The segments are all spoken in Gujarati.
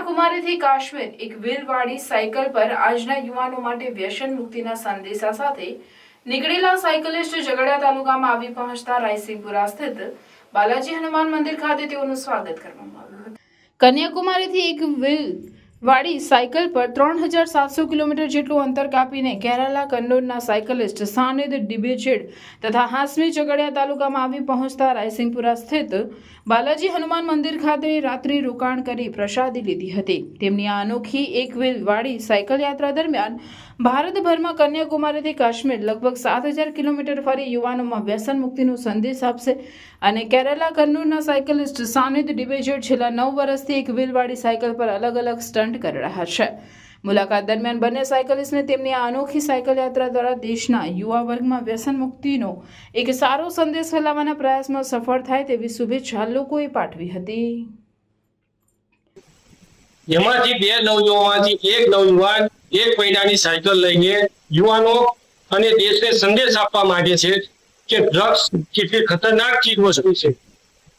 કન્યાકુમારીથી કાશ્મીર એક વ્હીલવાળી સાયકલ પર આજના યુવાનો માટે વ્યસન મુક્તિના સંદેશા સાથે નીકળેલા સાયકલિસ્ટ ઝઘડિયા તાલુકામાં આવી પહોંચતા રાયસિંગપુરા સ્થિત બાલાજી હનુમાન મંદિર ખાતે તેઓનું સ્વાગત કરવામાં આવ્યું હતું। કન્યાકુમારીથી એક વ્હીલવાળી સાયકલ પર 3700 કિલોમીટર જેટલું અંતર કાપીને કેરાલા કન્નૂરના સાયકલિસ્ટ સાનિદ ડિબેચેડ તથા હાસમી ઝઘડિયા તાલુકામાં આવી પહોંચતા રાયસિંગપુરા સ્થિત બાલાજી હનુમાન મંદિર ખાતે રાત્રિ રોકાણ કરી પ્રસાદી લીધી હતી। તેમની આ અનોખી એક વ્હીલવાળી સાયકલ યાત્રા દરમિયાન ભારતભરમાં કન્યાકુમારીથી કાશ્મીર લગભગ 7000 કિલોમીટર ફરી યુવાનોમાં વ્યસન મુક્તિનો સંદેશ આપશે અને કેરાલા કન્નૂરના સાયકલિસ્ટ સાનિદ ડિબેચેડ છેલ્લા 9 વર્ષથી એક વ્હીલવાળી સાયકલ પર અલગ અલગ સ્ટન્ટ કરી રહ્યા છે। મુલાકાત દરમિયાન બંને સાયકલિસ્ટને તેમની આ અનોખી સાયકલ યાત્રા દ્વારા દેશના યુવા વર્ગમાં વ્યસન મુક્તિનો એક સારો સંદેશ ફેલાવવાના પ્રયાસમાં સફળ થાય તેવી શુભેચ્છા લોકોએ પાઠવી હતી। એમાંથી બે નવયુવાનમાંથી એક નવયુવાન એક મહિનાની સાયકલ લઈને યુવાનો અને દેશને સંદેશ આપવા માંગે છે કે ડ્રગ્સ કેટલી ખતરનાક ચીજ વસ્તુ છે,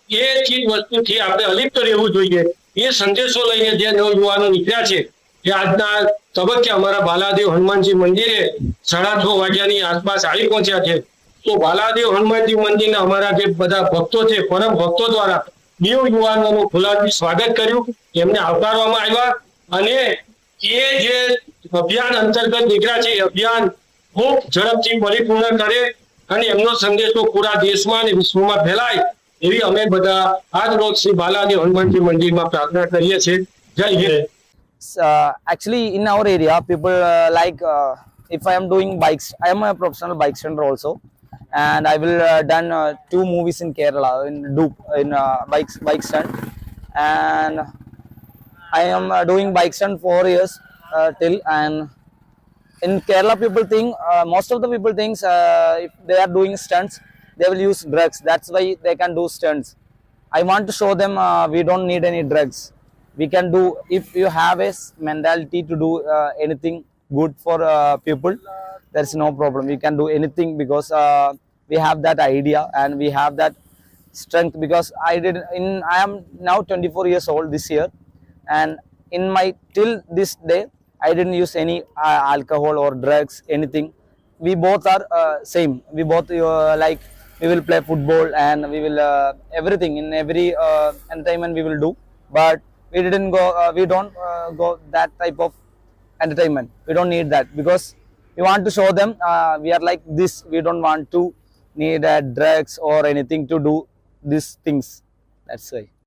એ ચીજ વસ્તુથી આપણે અલિપ્ત રહેવું જોઈએ। એ સંદેશો લઈને જે નવયુવાનો નીકળ્યા છે એ આજના તબક્કે અમારા બાલાદેવ હનુમાનજી મંદિરે 6:30 વાગ્યાની આસપાસ આવી પહોંચ્યા છે। તો બાલાદેવ હનુમાનજી મંદિરના અમારા જે બધા ભક્તો છે, પરમ ભક્તો દ્વારા નવ યુવાનોનું ખુલ્લાથી સ્વાગત કર્યું, એમને આવકારવામાં આવ્યા અને એ જે અભિયાન અંતર્ગત નીકળ્યા છે એ અભિયાન ખૂબ ઝડપથી પરિપૂર્ણ કરે અને એમનો સંદેશો પૂરા દેશમાં અને વિશ્વમાં ફેલાય એવી અમે બધા આજ રોજ શ્રી બાલાદેવ હનુમાનજી મંદિરમાં પ્રાર્થના કરીએ છીએ। જય Hind. Actually, in our area, people if I am doing bikes, I am a professional bike stunter also, and I will done 2 movies in Kerala in bike stunt, and I am doing bike stunt 4 years till. And in Kerala, people think most of the people thinks if they are doing stunts, they will use drugs. That's why they can do stunts. I want to show them we don't need any drugs. We can do, if you have a mentality to do anything good for people, there is no problem. We can do anything because we have that idea and we have that strength. Because I am now 24 years old this year, and in my till this day I didn't use any alcohol or drugs, anything. We both are same. We both like we will play football and we will everything in every entertainment we will do, but we didn't go we don't go that type of entertainment. We don't need that because we want to show them we are like this. We don't want to need drugs or anything to do these things. That's why.